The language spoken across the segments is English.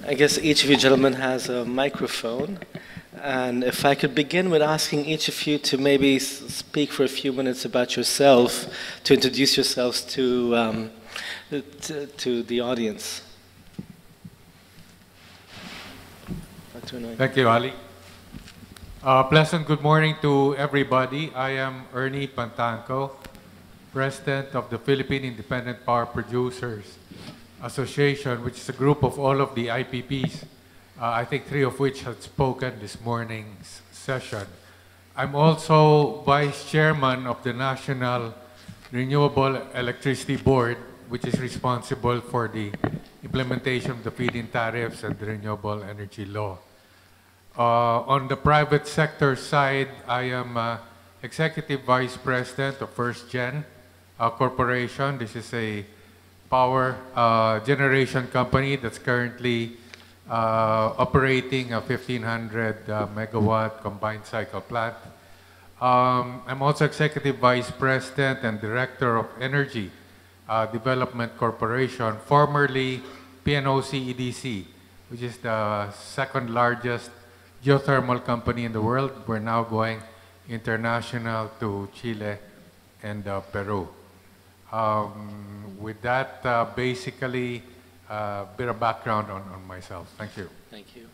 I guess each of you gentlemen has a microphone. And if I could begin with asking each of you to maybe speak for a few minutes about yourself, to introduce yourselves to the audience. Thank you, Ali. Pleasant good morning to everybody. I am Ernie Pantangco, President of the Philippine Independent Power Producers Association, which is a group of all of the IPPs, I think 3 of which had spoken this morning's session. I'm also Vice Chairman of the National Renewable Electricity Board, which is responsible for the implementation of the feed-in tariffs and the renewable energy law. On the private sector side, I am Executive Vice President of First Gen Corporation. This is a power generation company that's currently operating a 1,500 megawatt combined cycle plant. I'm also Executive Vice President and Director of Energy Development Corporation, formerly PNOC EDC, which is the second largest geothermal company in the world. We're now going international to Chile and Peru. With that, basically, a bit of background on myself. Thank you. Thank you.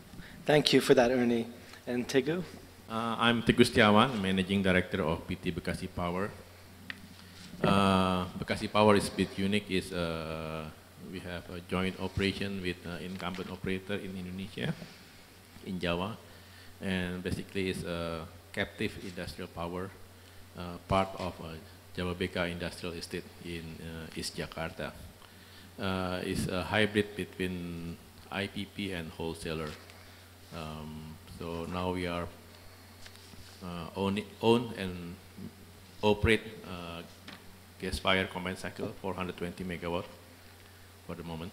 Thank you for that, Ernie. And Teguh? I'm Teguh Setiawan, Managing Director of PT Bekasi Power. Bekasi Power is a bit unique. We have a joint operation with incumbent operator in Indonesia, in Java, and basically it's a captive industrial power, part of Jababeka Industrial Estate in East Jakarta. It's a hybrid between IPP and wholesaler. So now we are own and operate gas-fired combined cycle 420 megawatt for the moment.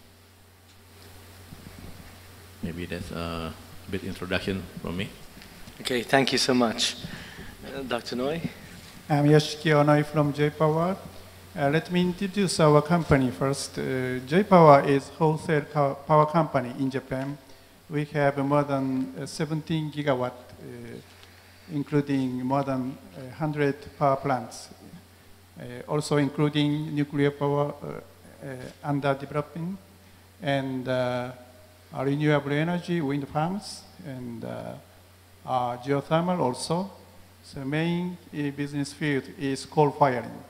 Maybe that's a bit introduction from me. Okay, thank you so much. Dr. Onoi? I'm Yoshiki Onoi from J-Powe. Let me introduce our company first. J-Powe is wholesale power company in Japan. We have more than 17 gigawatt, including more than 100 power plants, also including nuclear power under developing, and renewable energy, wind farms, and geothermal also. So main business field is coal firing.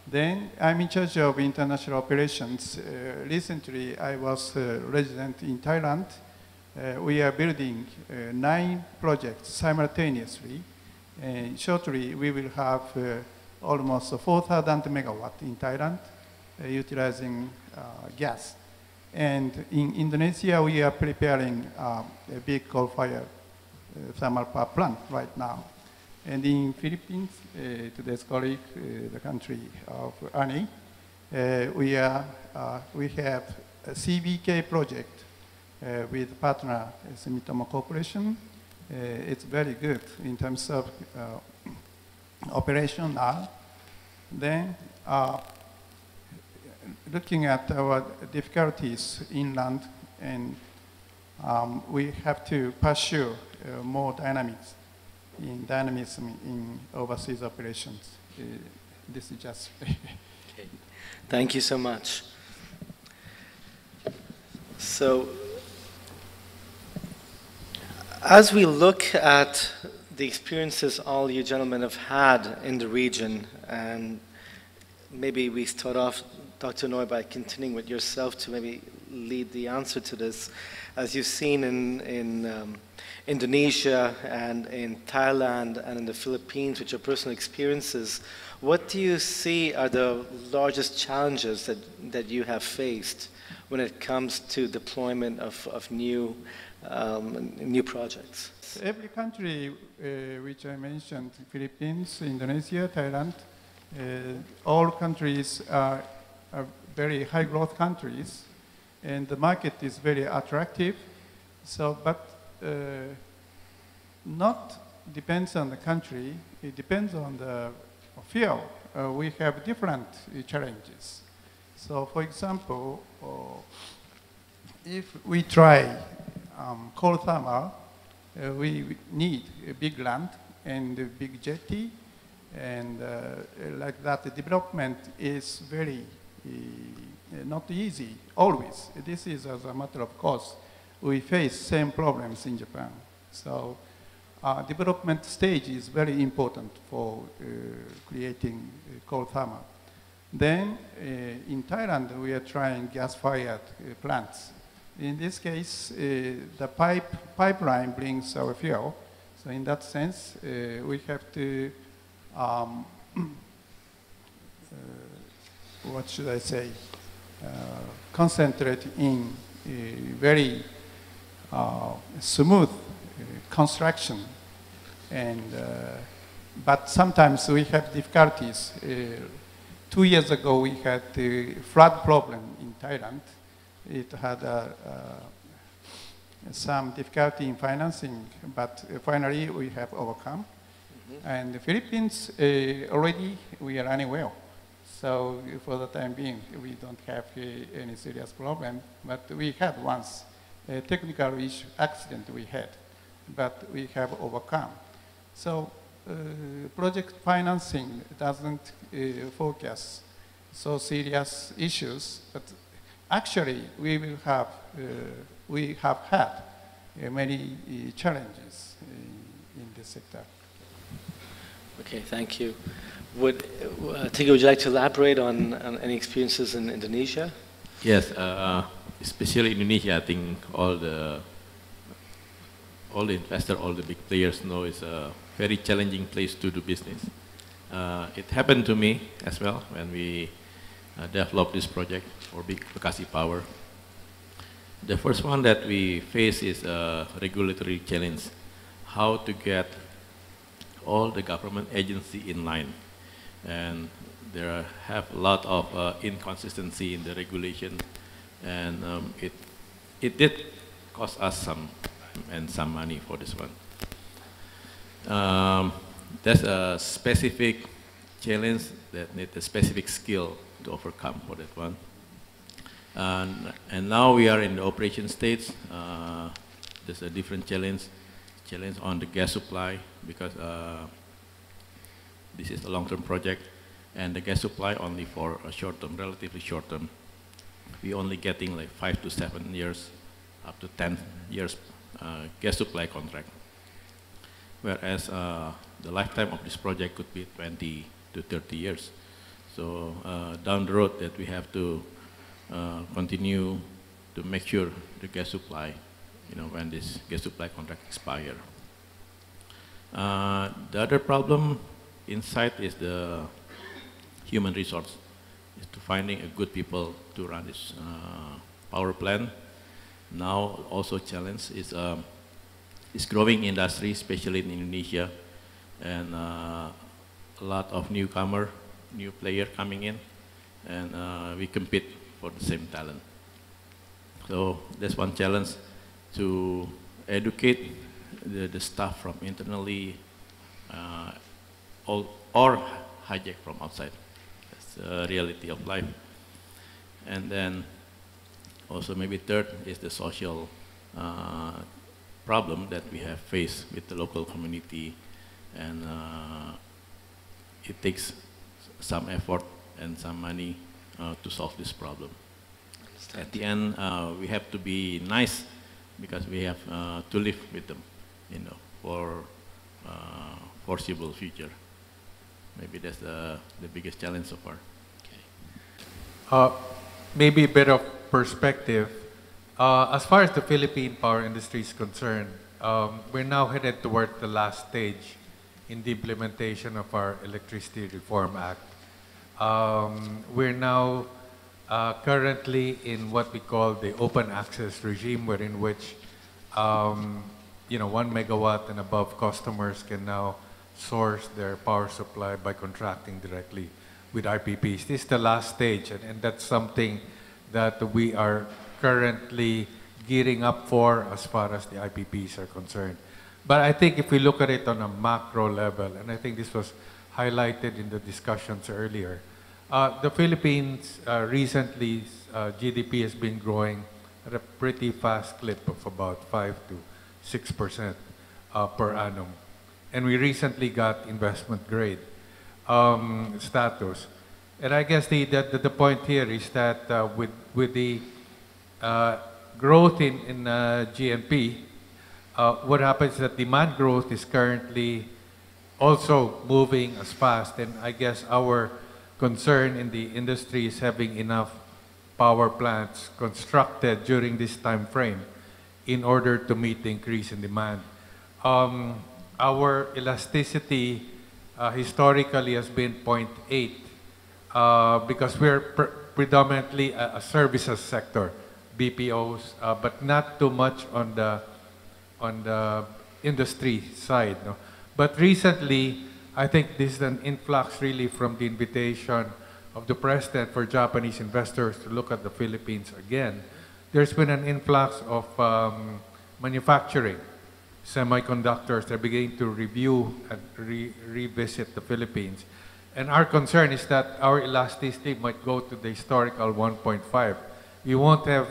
Then I'm in charge of international operations. Recently, I was resident in Thailand. We are building 9 projects simultaneously. And shortly, we will have almost 4,000 megawatt in Thailand, utilizing gas. And in Indonesia, we are preparing a big coal-fired thermal power plant right now. And in Philippines, today's colleague, the country of Onoi, we have a CBK project with partner Sumitomo Corporation. It's very good in terms of operation now. Then, looking at our difficulties inland, and we have to pursue more dynamism in overseas operations. This is just... Okay. Thank you so much. So, as we look at the experiences all you gentlemen have had in the region, and maybe we start off, Dr. Onoi, by continuing with yourself to maybe lead the answer to this. As you've seen in Indonesia and in Thailand and in the Philippines, with your personal experiences, what do you see are the largest challenges that you have faced when it comes to deployment of new projects? Every country which I mentioned, Philippines, Indonesia, Thailand, all countries are very high growth countries, and the market is very attractive. So, but not depends on the country, it depends on the field. We have different challenges. So, for example, if we try coal thermal, we need a big land and a big jetty, and like that, the development is very not easy always. This is as a matter of course. We face same problems in Japan. So development stage is very important for creating coal thermal. Then in Thailand, we are trying gas-fired plants. In this case, the pipeline brings our fuel. So in that sense, we have to, what should I say, concentrate in very smooth construction. And, but sometimes we have difficulties. 2 years ago, we had the flood problem in Thailand. It had some difficulty in financing, but finally we have overcome. Mm-hmm. And the Philippines, already we are running well. So for the time being, we don't have any serious problem, but we had once a technical issue, accident we had, but we have overcome. So project financing doesn't focus so serious issues, but actually we have had many challenges in this sector. Okay, thank you. Teguh, would you like to elaborate on any experiences in Indonesia? Yes, especially Indonesia, I think all the investors, all the big players know it's a very challenging place to do business. It happened to me as well when we developed this project for Bekasi Power. The first one that we face is a regulatory challenge, how to get all the government agency in line. And there have a lot of inconsistency in the regulation, and it did cost us some money for this one. There's a specific challenge that needs a specific skill to overcome for that one. And now we are in the operation stage. There's a different challenge on the gas supply, because this is a long-term project, and the gas supply only for a short-term, relatively short-term. We only getting like 5 to 7 years, up to 10 years gas supply contract. Whereas the lifetime of this project could be 20 to 30 years. So down the road that we have to continue to make sure the gas supply, when this gas supply contract expire. The other problem inside is the human resource, is to finding a good people to run this power plant. Now also challenge is growing industry, especially in Indonesia, and a lot of new player coming in, and we compete for the same talent. So that's one challenge, to educate the staff from internally or hijack from outside. That's the reality of life. And then also maybe third is the social problem that we have faced with the local community, and it takes some effort and some money to solve this problem. At the end, we have to be nice, because we have to live with them, for foreseeable future. Maybe that's the biggest challenge so far. Okay. Maybe a bit of perspective. As far as the Philippine power industry is concerned, we're now headed toward the last stage in the implementation of our Electricity Reform Act. We're now currently in what we call the open access regime, wherein which 1 megawatt and above customers can now source their power supply by contracting directly with IPPs. This is the last stage, and that's something that we are currently gearing up for as far as the IPPs are concerned. But I think if we look at it on a macro level, and I think this was highlighted in the discussions earlier, the Philippines recently, GDP has been growing at a pretty fast clip of about 5 to 6% per annum. And we recently got investment grade status. And I guess the point here is that with the growth in GNP, what happens is that demand growth is currently also moving as fast. And I guess our concern in the industry is having enough power plants constructed during this time frame in order to meet the increase in demand. Our elasticity historically has been 0.8 because we're predominantly a services sector, BPOs, but not too much on the industry side. No? But recently, I think this is an influx really from the invitation of the President for Japanese investors to look at the Philippines again. There's been an influx of manufacturing, semiconductors. They're beginning to review and revisit the Philippines. And our concern is that our elasticity might go to the historical 1.5. We won't have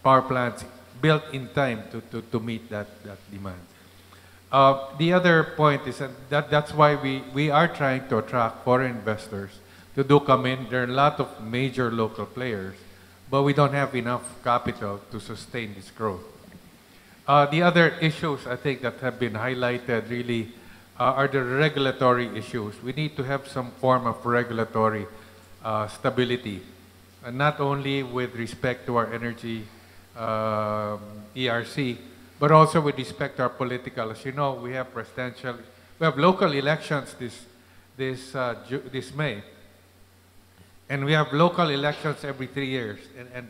power plants built in time to meet that demand. The other point is that's why we are trying to attract foreign investors to do come in. There are a lot of major local players, but we don't have enough capital to sustain this growth. The other issues I think that have been highlighted really are the regulatory issues. We need to have some form of regulatory stability, and not only with respect to our energy ERC, but also with respect to our political. As you know, we have local elections this May, and we have local elections every 3 years. And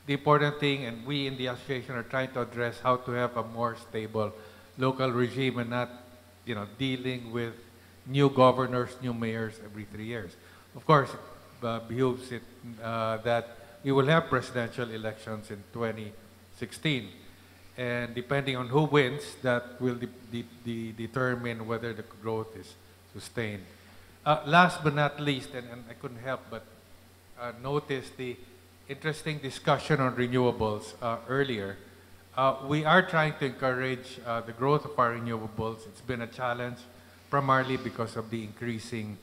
the important thing, and we in the association are trying to address how to have a more stable local regime and not, dealing with new governors, new mayors every 3 years. Of course, it behooves it that we will have presidential elections in 2016. And depending on who wins, that will determine whether the growth is sustained. Last but not least, and I couldn't help but notice the interesting discussion on renewables earlier. We are trying to encourage the growth of our renewables. It's been a challenge, primarily because of the increasing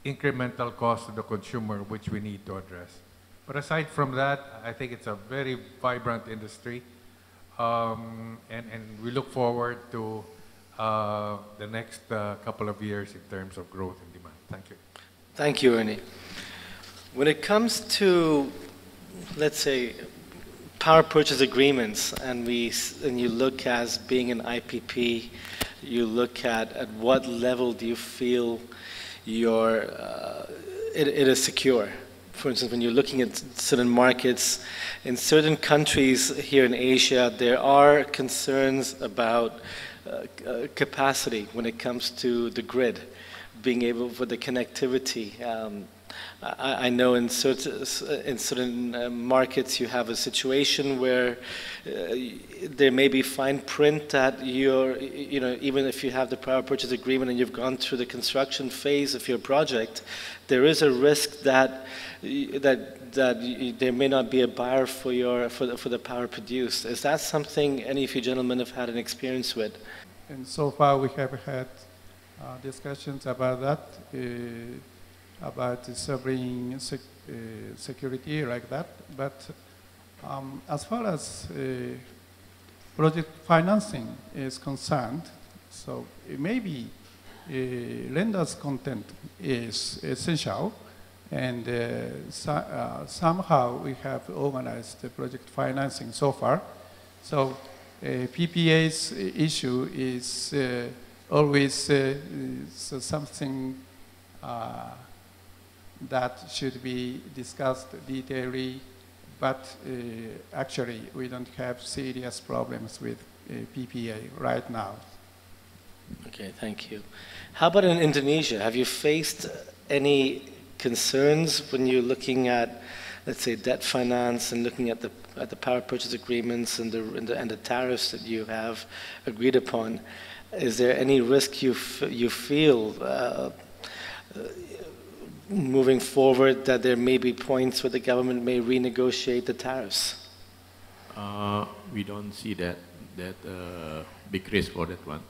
incremental cost to the consumer, which we need to address. But aside from that, I think it's a very vibrant industry. And we look forward to the next couple of years in terms of growth and demand. Thank you. Thank you, Ernie. When it comes to, let's say, power purchase agreements, and you look as being an IPP, you look at what level do you feel it is secure. For instance, when you're looking at certain markets, in certain countries here in Asia, there are concerns about capacity when it comes to the grid, being able for the connectivity. I know in certain markets you have a situation where there may be fine print that even if you have the power purchase agreement and you've gone through the construction phase of your project, there is a risk that there may not be a buyer for the power produced. Is that something any of you gentlemen have had an experience with? And so far we have had discussions about that, about sovereign security like that. But as far as project financing is concerned, so maybe lender's content is essential. And somehow we have organized the project financing so far. So PPA's issue is always something that should be discussed detailedly, but actually we don't have serious problems with PPA right now. Okay, thank you. How about in Indonesia? Have you faced any concerns when you're looking at, let's say, debt finance and looking at the power purchase agreements and the tariffs that you have agreed upon? Is there any risk you feel moving forward that there may be points where the government may renegotiate the tariffs? We don't see that big risk for that one.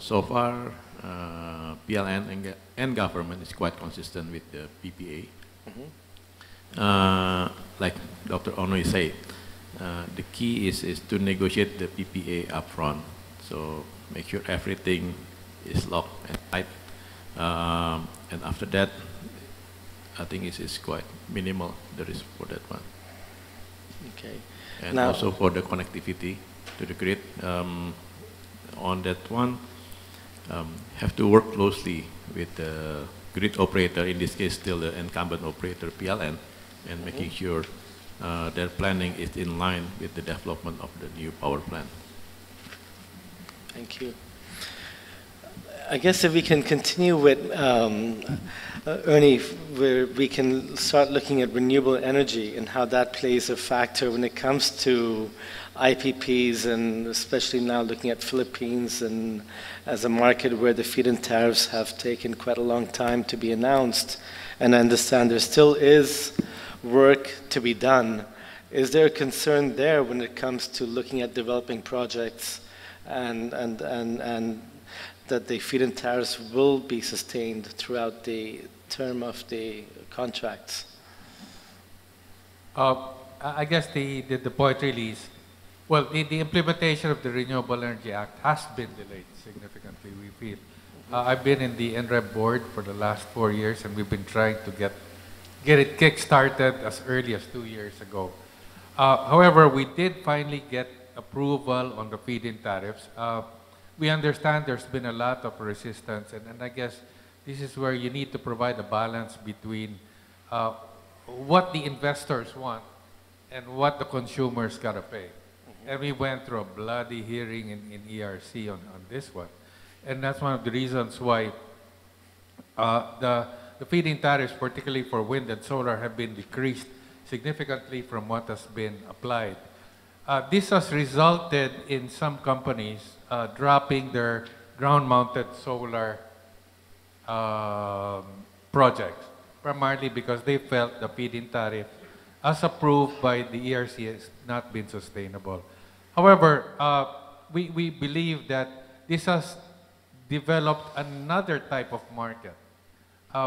So far, PLN and government is quite consistent with the PPA. Like Dr. Onoi said, the key is to negotiate the PPA upfront. So make sure everything is locked and tight. And after that, I think it's quite minimal, the risk for that one. Okay. And Now, also for the connectivity to the grid, on that one, have to work closely with the grid operator, in this case still the incumbent operator PLN, and making sure their planning is in line with the development of the new power plant. thank you. I guess if we can continue with Ernie, where we can start looking at renewable energy and how that plays a factor when it comes to IPPs, and especially now looking at Philippines and as a market where the feed-in tariffs have taken quite a long time to be announced. And I understand there still is work to be done. Is there a concern there when it comes to looking at developing projects and that the feed-in tariffs will be sustained throughout the term of the contracts? I guess the point really is, well, the implementation of the Renewable Energy Act has been delayed significantly, we feel. I've been in the NREB board for the last 4 years, and we've been trying to get it kick-started as early as 2 years ago. However, we did finally get approval on the feed-in tariffs. We understand there's been a lot of resistance, and I guess this is where you need to provide a balance between what the investors want and what the consumers gotta pay. And we went through a bloody hearing in ERC on this one. And that's one of the reasons why the feed-in tariffs, particularly for wind and solar, have been decreased significantly from what has been applied. This has resulted in some companies dropping their ground-mounted solar projects, primarily because they felt the feed-in tariff, as approved by the ERC, has not been sustainable. However, we believe that this has developed another type of market,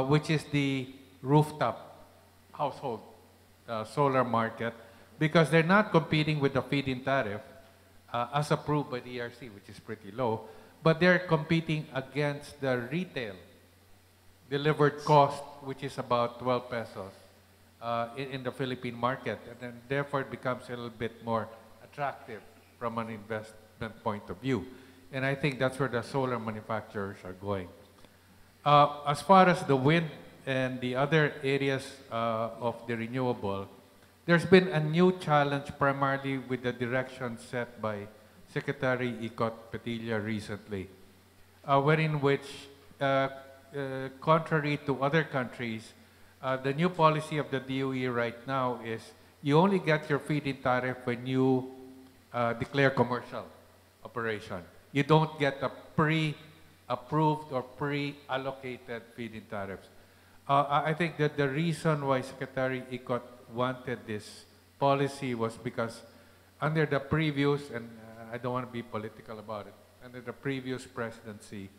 which is the rooftop household solar market, because they're not competing with the feed-in tariff as approved by the ERC, which is pretty low, but they're competing against the retail delivered cost, which is about 12 pesos in the Philippine market, and then therefore it becomes a little bit more attractive from an investment point of view. And I think that's where the solar manufacturers are going. As far as the wind and the other areas of the renewable, there's been a new challenge primarily with the direction set by Secretary Icot Petilla recently, wherein which, contrary to other countries, the new policy of the DOE right now is you only get your feed-in tariff when you declare commercial operation. You don't get a pre-approved or pre-allocated feed-in tariffs. I think that the reason why Secretary Icot wanted this policy was because under the previous, and I don't want to be political about it, under the previous presidency,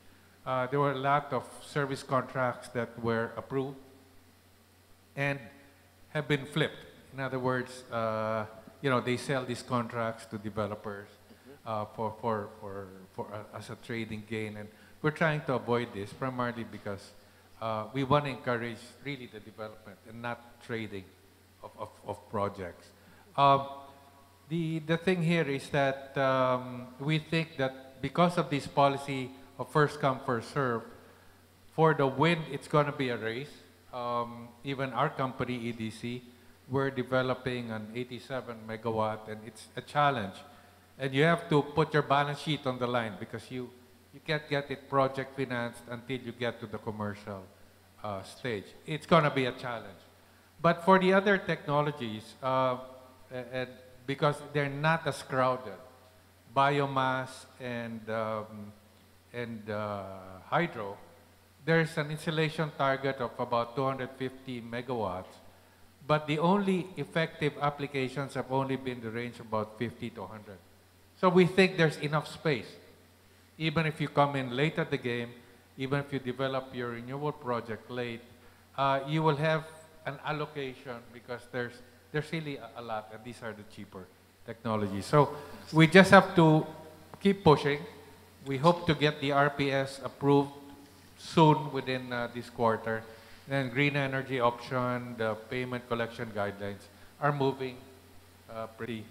there were a lot of service contracts that were approved and have been flipped. In other words, they sell these contracts to developers as a trading gain, and we're trying to avoid this primarily because we want to encourage really the development and not trading of projects. The thing here is that we think that because of this policy of first come, first serve, for the wind, it's going to be a race. Even our company, EDC, we're developing an 87 megawatt, and it's a challenge. And you have to put your balance sheet on the line because you can't get it project financed until you get to the commercial stage. It's going to be a challenge. But for the other technologies, and because they're not as crowded, biomass and hydro, there's an installation target of about 250 megawatts. but the only effective applications have only been the range of about 50 to 100. So we think there's enough space. Even if you come in late at the game, even if you develop your renewable project late, you will have an allocation because there's really a lot, and these are the cheaper technologies. So we just have to keep pushing. We hope to get the RPS approved soon within this quarter. Then green energy option, the payment collection guidelines are moving pretty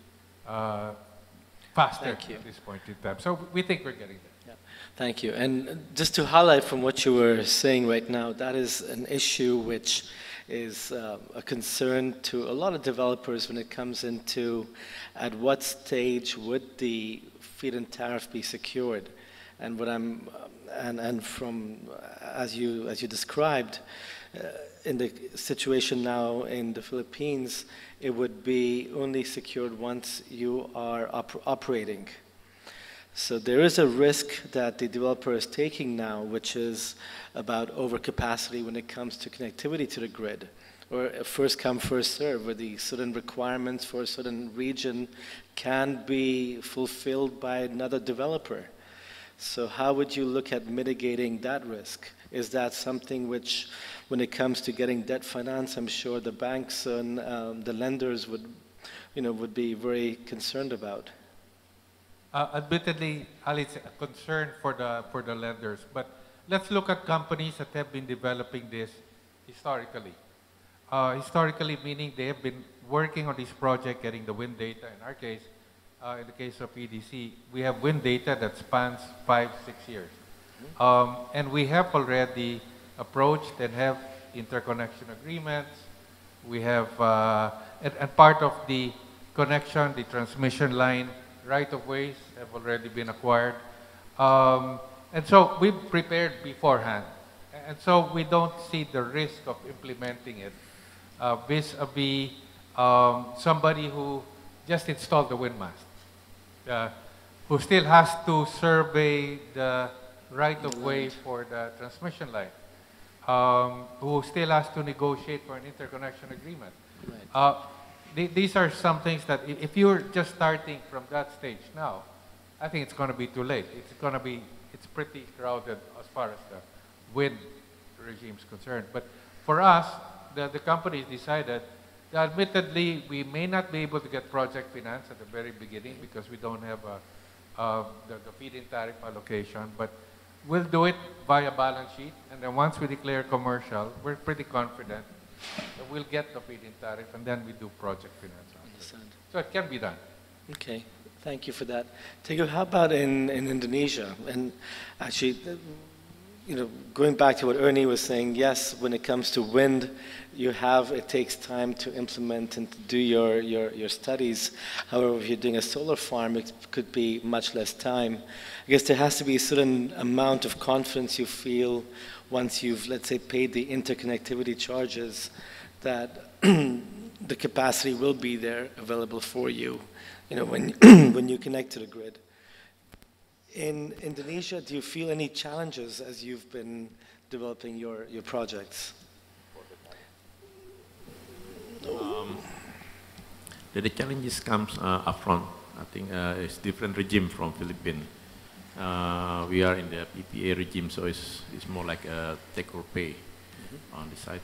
faster at this point in time. So we think we're getting there. Yeah. Thank you. And just to highlight from what you were saying right now, that is an issue which is a concern to a lot of developers when it comes into at what stage would the feed-in tariff be secured. And what I'm and from as you described, in the situation now in the Philippines, it would be only secured once you are operating. So there is a risk that the developer is taking now, which is about overcapacity when it comes to connectivity to the grid, or a first come, first serve, where the certain requirements for a certain region can be fulfilled by another developer. So how would you look at mitigating that risk? Is that something which, when it comes to getting debt finance, I'm sure the banks and the lenders would be very concerned about? Admittedly, Ali, it's a concern for the lenders. But let's look at companies that have been developing this historically. Historically, meaning they have been working on this project, getting the wind data. In our case, in the case of EDC, we have wind data that spans 5-6 years. And we have already approached and have interconnection agreements. We have, and part of the connection, the transmission line, right-of-ways have already been acquired. And so we've prepared beforehand. And so we don't see the risk of implementing it vis-a-vis somebody who just installed the wind mast, who still has to survey the right-of-way for the transmission line, who still has to negotiate for an interconnection agreement. Right. These are some things that if you're just starting from that stage now, I think it's going to be too late. It's pretty crowded as far as the wind regime is concerned. But for us, the company decided that admittedly we may not be able to get project finance at the very beginning because we don't have the feed-in tariff allocation, but we'll do it via balance sheet, and then once we declare commercial, we're pretty confident that we'll get the feed-in tariff, and then we do project finance. Understand. So it can be done. Okay, thank you for that. Teguh, how about in Indonesia? And actually, going back to what Ernie was saying, yes, when it comes to wind, it takes time to implement and to do your studies. However, if you're doing a solar farm, it could be much less time. I guess there has to be a certain amount of confidence you feel once you've, let's say, paid the interconnectivity charges, that the capacity will be there available for you, when, when you connect to the grid. In Indonesia, do you feel any challenges as you've been developing your projects? The challenges comes upfront. I think it's different regime from Philippines. We are in the PPA regime, so it's more like a take or pay on the side.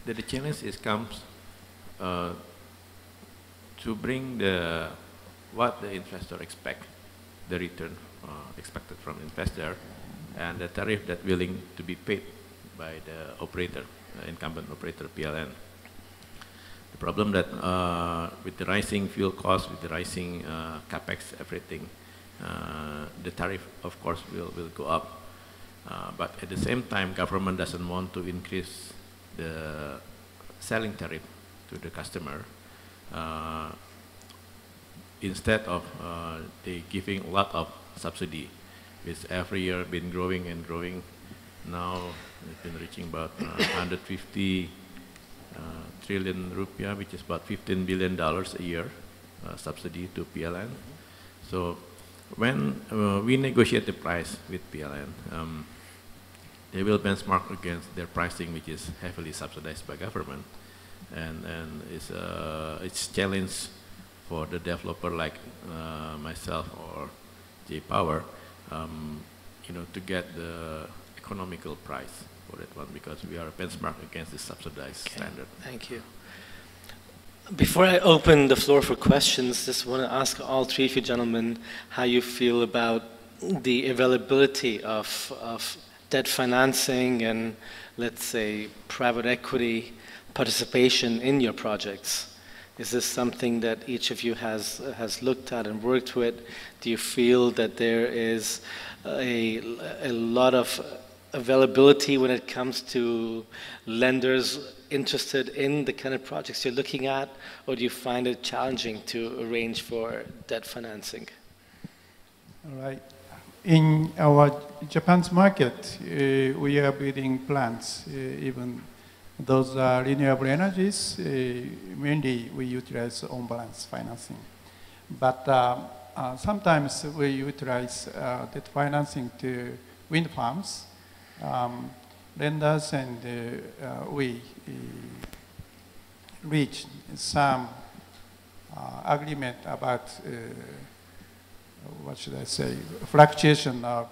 The challenge comes to bring what the investor expect, the return expected from investor, and the tariff that willing to be paid by the operator, incumbent operator PLN. The problem that with the rising fuel costs, with the rising capex, everything, the tariff, of course, will go up. But at the same time, government doesn't want to increase the selling tariff to the customer. Instead of they giving a lot of subsidy, which every year been growing and growing. Now it's been reaching about 150 trillion rupiah, which is about $15 billion a year subsidy to PLN. So when we negotiate the price with PLN, they will benchmark against their pricing, which is heavily subsidized by government, and it's challenge for the developer like myself or J-Powe, to get the economical price for that one, because we are benchmarked against the subsidized standard. Thank you. Before I open the floor for questions, just want to ask all three of you gentlemen how you feel about the availability of debt financing and, let's say, private equity participation in your projects. Is this something that each of you has looked at and worked with? Do you feel that there is a lot of availability when it comes to lenders interested in the kind of projects you're looking at, or do you find it challenging to arrange for debt financing? All right. In our Japan's market, we are building plants, even those are renewable energies. Mainly we utilize on-balance financing. But sometimes we utilize debt financing to wind farms. Lenders and we reach some agreement about what should I say, fluctuation of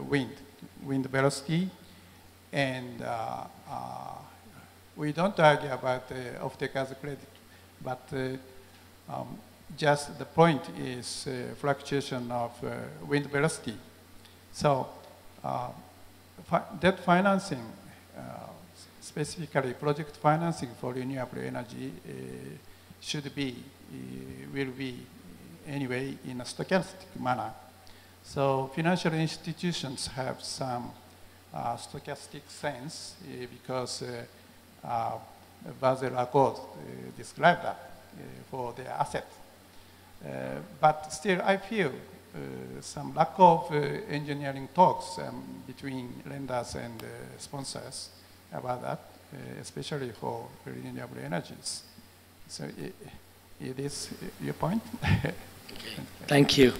wind velocity, and we don't argue about off-takers credit, but just the point is fluctuation of wind velocity. So debt financing, specifically project financing for renewable energy, will be anyway in a stochastic manner. So financial institutions have some stochastic sense because Basel Accord described that for their assets. But still I feel some lack of engineering talks between lenders and sponsors about that, especially for renewable energies. So it is your point? Thank you.